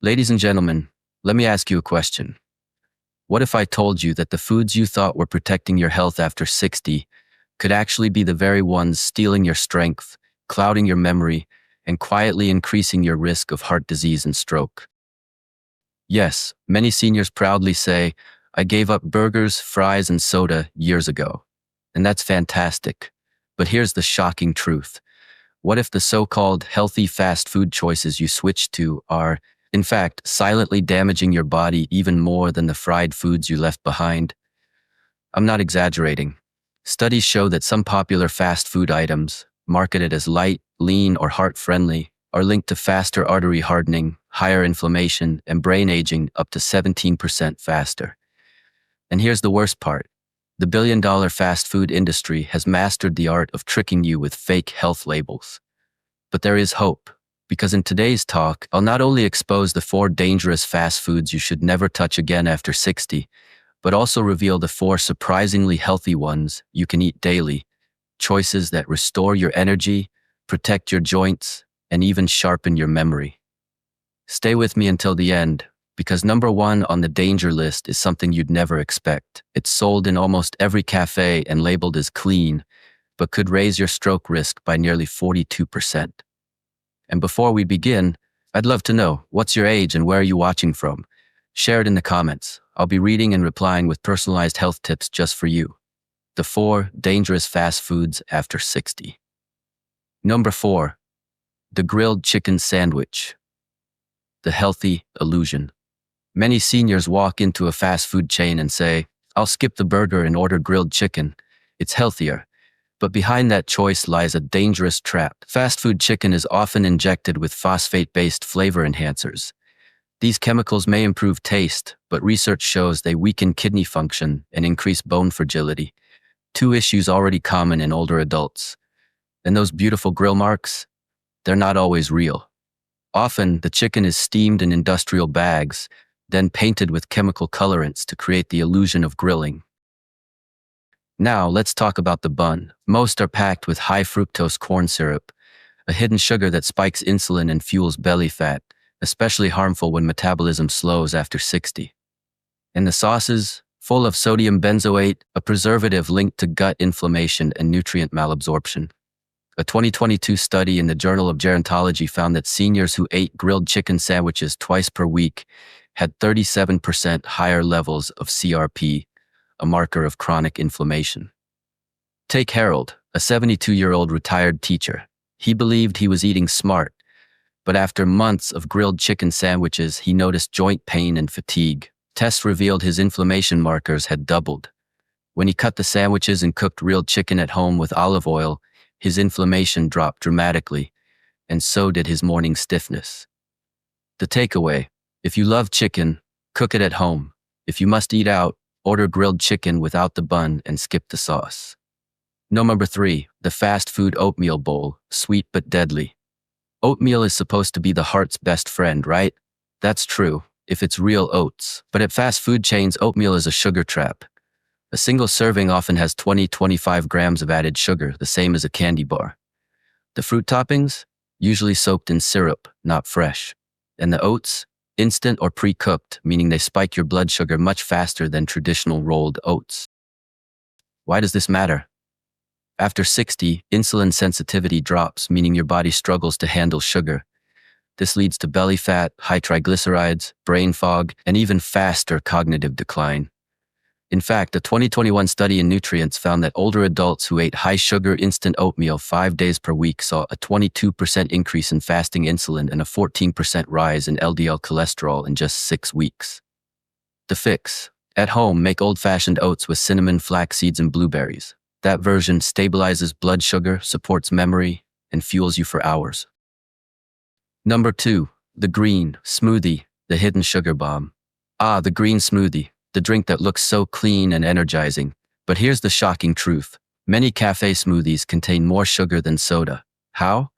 Ladies and gentlemen, let me ask you a question. What if I told you that the foods you thought were protecting your health after 60 could actually be the very ones stealing your strength, clouding your memory, and quietly increasing your risk of heart disease and stroke? Yes, many seniors proudly say, I gave up burgers, fries, and soda years ago. And that's fantastic. But here's the shocking truth. What if the so-called healthy fast food choices you switched to are, in fact, silently damaging your body even more than the fried foods you left behind? I'm not exaggerating. Studies show that some popular fast food items, marketed as light, lean, or heart-friendly, are linked to faster artery hardening, higher inflammation, and brain aging up to 17% faster. And here's the worst part. The billion-dollar fast food industry has mastered the art of tricking you with fake health labels. But there is hope, because in today's talk, I'll not only expose the 4 dangerous fast foods you should never touch again after 60, but also reveal the 4 surprisingly healthy ones you can eat daily, choices that restore your energy, protect your joints, and even sharpen your memory. Stay with me until the end, because number 1 on the danger list is something you'd never expect. It's sold in almost every cafe and labeled as clean, but could raise your stroke risk by nearly 42%. And before we begin, I'd love to know, what's your age and where are you watching from? Share it in the comments. I'll be reading and replying with personalized health tips just for you. The 4 dangerous fast foods after 60. Number 4, the grilled chicken sandwich. The healthy illusion. Many seniors walk into a fast food chain and say, I'll skip the burger and order grilled chicken. It's healthier. But behind that choice lies a dangerous trap. Fast food chicken is often injected with phosphate-based flavor enhancers. These chemicals may improve taste, but research shows they weaken kidney function and increase bone fragility, 2 issues already common in older adults. And those beautiful grill marks? They're not always real. Often, the chicken is steamed in industrial bags, then painted with chemical colorants to create the illusion of grilling. Now, let's talk about the bun. Most are packed with high fructose corn syrup, a hidden sugar that spikes insulin and fuels belly fat, especially harmful when metabolism slows after 60. And the sauces, full of sodium benzoate, a preservative linked to gut inflammation and nutrient malabsorption. A 2022 study in the Journal of Gerontology found that seniors who ate grilled chicken sandwiches twice per week had 37% higher levels of CRP, a marker of chronic inflammation. Take Harold, a 72-year-old retired teacher. He believed he was eating smart, but after months of grilled chicken sandwiches, he noticed joint pain and fatigue. Tests revealed his inflammation markers had doubled. When he cut the sandwiches and cooked real chicken at home with olive oil, his inflammation dropped dramatically, and so did his morning stiffness. The takeaway: if you love chicken, cook it at home. If you must eat out, order grilled chicken without the bun and skip the sauce. Number 3, the fast food oatmeal bowl, sweet but deadly. Oatmeal is supposed to be the heart's best friend, right? That's true, if it's real oats. But at fast food chains, oatmeal is a sugar trap. A single serving often has 20-25 grams of added sugar, the same as a candy bar. The fruit toppings? Usually soaked in syrup, not fresh. And the oats? Instant or pre-cooked, meaning they spike your blood sugar much faster than traditional rolled oats. Why does this matter? After 60, insulin sensitivity drops, meaning your body struggles to handle sugar. This leads to belly fat, high triglycerides, brain fog, and even faster cognitive decline. In fact, a 2021 study in Nutrients found that older adults who ate high-sugar instant oatmeal 5 days per week saw a 22% increase in fasting insulin and a 14% rise in LDL cholesterol in just 6 weeks. The fix: at home, make old-fashioned oats with cinnamon, flax seeds, and blueberries. That version stabilizes blood sugar, supports memory, and fuels you for hours. Number 2, the green smoothie, the hidden sugar bomb. Ah, the green smoothie. The drink that looks so clean and energizing. But here's the shocking truth. Many cafe smoothies contain more sugar than soda. How?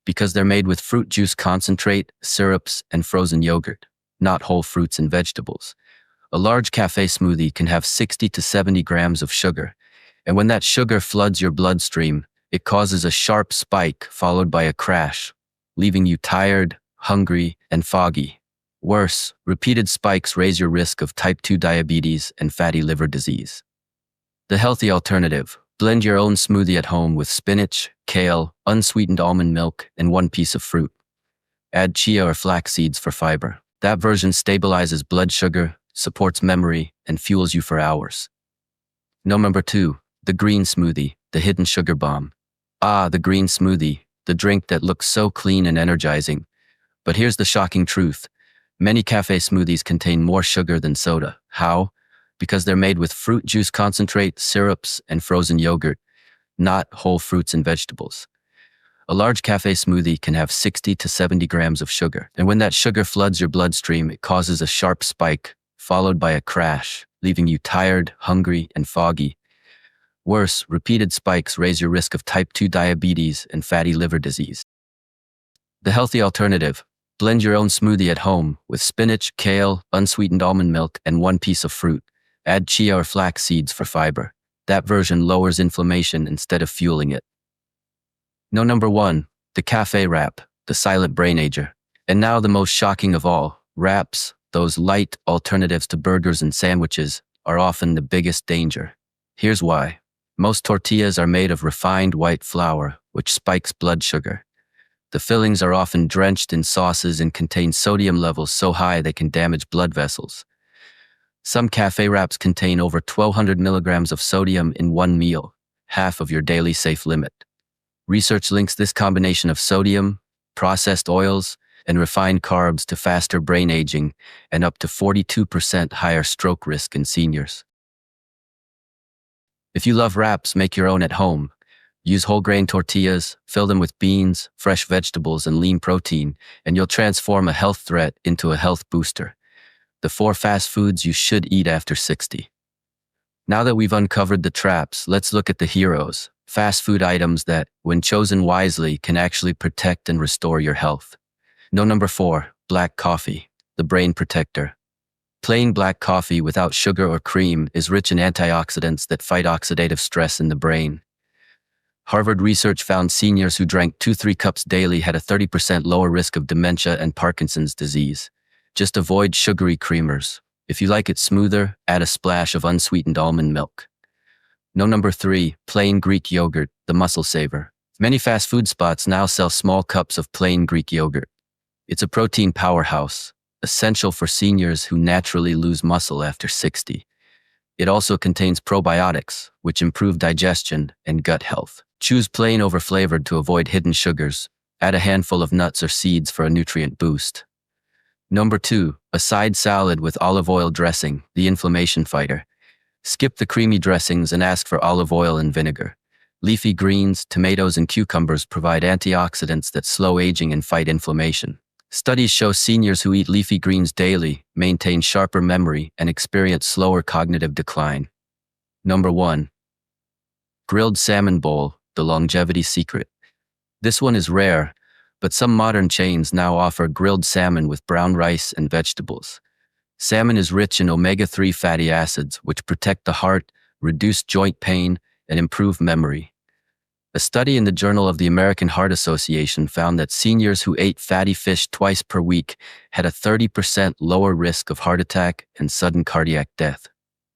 Because they're made with fruit juice concentrate, syrups, and frozen yogurt, not whole fruits and vegetables. A large cafe smoothie can have 60 to 70 grams of sugar. And when that sugar floods your bloodstream, it causes a sharp spike followed by a crash, leaving you tired, hungry, and foggy. Worse, repeated spikes raise your risk of type 2 diabetes and fatty liver disease. The healthy alternative: blend your own smoothie at home with spinach, kale, unsweetened almond milk, and one piece of fruit. Add chia or flax seeds for fiber. That version stabilizes blood sugar, supports memory, and fuels you for hours. Number 2, the green smoothie, the hidden sugar bomb. Ah, the green smoothie, the drink that looks so clean and energizing. But here's the shocking truth. Many cafe smoothies contain more sugar than soda. How? Because they're made with fruit juice concentrate, syrups, and frozen yogurt, not whole fruits and vegetables. A large cafe smoothie can have 60 to 70 grams of sugar. And when that sugar floods your bloodstream, it causes a sharp spike, followed by a crash, leaving you tired, hungry, and foggy. Worse, repeated spikes raise your risk of type 2 diabetes and fatty liver disease. The healthy alternative: blend your own smoothie at home with spinach, kale, unsweetened almond milk, and one piece of fruit. Add chia or flax seeds for fiber. That version lowers inflammation instead of fueling it. Number 1, the cafe wrap, the silent brain ager. And now the most shocking of all, wraps, those light alternatives to burgers and sandwiches, are often the biggest danger. Here's why. Most tortillas are made of refined white flour, which spikes blood sugar. The fillings are often drenched in sauces and contain sodium levels so high they can damage blood vessels. Some cafe wraps contain over 1,200 milligrams of sodium in one meal, half of your daily safe limit. Research links this combination of sodium, processed oils, and refined carbs to faster brain aging and up to 42% higher stroke risk in seniors. If you love wraps, make your own at home. Use whole grain tortillas, fill them with beans, fresh vegetables, and lean protein, and you'll transform a health threat into a health booster. The 4 fast foods you should eat after 60. Now that we've uncovered the traps, let's look at the heroes, fast food items that, when chosen wisely, can actually protect and restore your health. Number 4, black coffee, the brain protector. Plain black coffee without sugar or cream is rich in antioxidants that fight oxidative stress in the brain. Harvard research found seniors who drank 2-3 cups daily had a 30% lower risk of dementia and Parkinson's disease. Just avoid sugary creamers. If you like it smoother, add a splash of unsweetened almond milk. Number 3, plain Greek yogurt, the muscle saver. Many fast food spots now sell small cups of plain Greek yogurt. It's a protein powerhouse, essential for seniors who naturally lose muscle after 60. It also contains probiotics, which improve digestion and gut health. Choose plain over flavored to avoid hidden sugars. Add a handful of nuts or seeds for a nutrient boost. Number 2, a side salad with olive oil dressing, the inflammation fighter. Skip the creamy dressings and ask for olive oil and vinegar. Leafy greens, tomatoes, and cucumbers provide antioxidants that slow aging and fight inflammation. Studies show seniors who eat leafy greens daily maintain sharper memory and experience slower cognitive decline. Number 1, grilled salmon bowl, the longevity secret. This one is rare, but some modern chains now offer grilled salmon with brown rice and vegetables. Salmon is rich in omega-3 fatty acids, which protect the heart, reduce joint pain, and improve memory. A study in the Journal of the American Heart Association found that seniors who ate fatty fish twice per week had a 30% lower risk of heart attack and sudden cardiac death.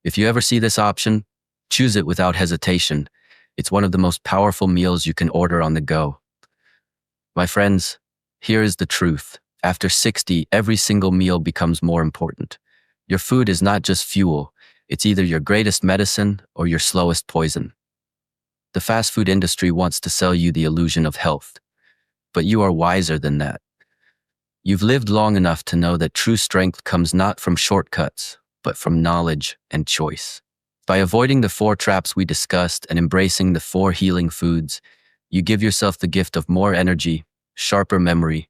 If you ever see this option, choose it without hesitation. It's one of the most powerful meals you can order on the go. My friends, here is the truth. After 60, every single meal becomes more important. Your food is not just fuel. It's either your greatest medicine or your slowest poison. The fast food industry wants to sell you the illusion of health, but you are wiser than that. You've lived long enough to know that true strength comes not from shortcuts, but from knowledge and choice. By avoiding the 4 traps we discussed and embracing the 4 healing foods, you give yourself the gift of more energy, sharper memory,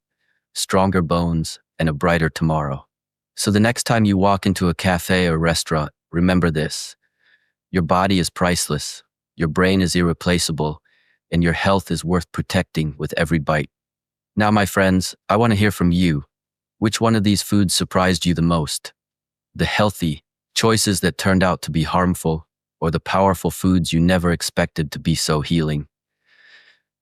stronger bones, and a brighter tomorrow. So the next time you walk into a cafe or restaurant, remember this: your body is priceless. Your brain is irreplaceable, and your health is worth protecting with every bite. Now, my friends, I want to hear from you. Which one of these foods surprised you the most? The healthy choices that turned out to be harmful, or the powerful foods you never expected to be so healing?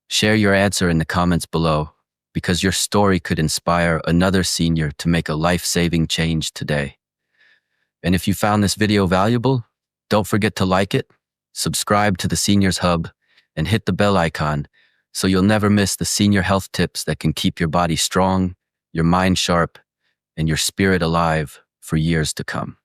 Share your answer in the comments below. because your story could inspire another senior to make a life-saving change today. And if you found this video valuable, don't forget to like it, subscribe to the Seniors Hub, and hit the bell icon so you'll never miss the senior health tips that can keep your body strong, your mind sharp, and your spirit alive for years to come.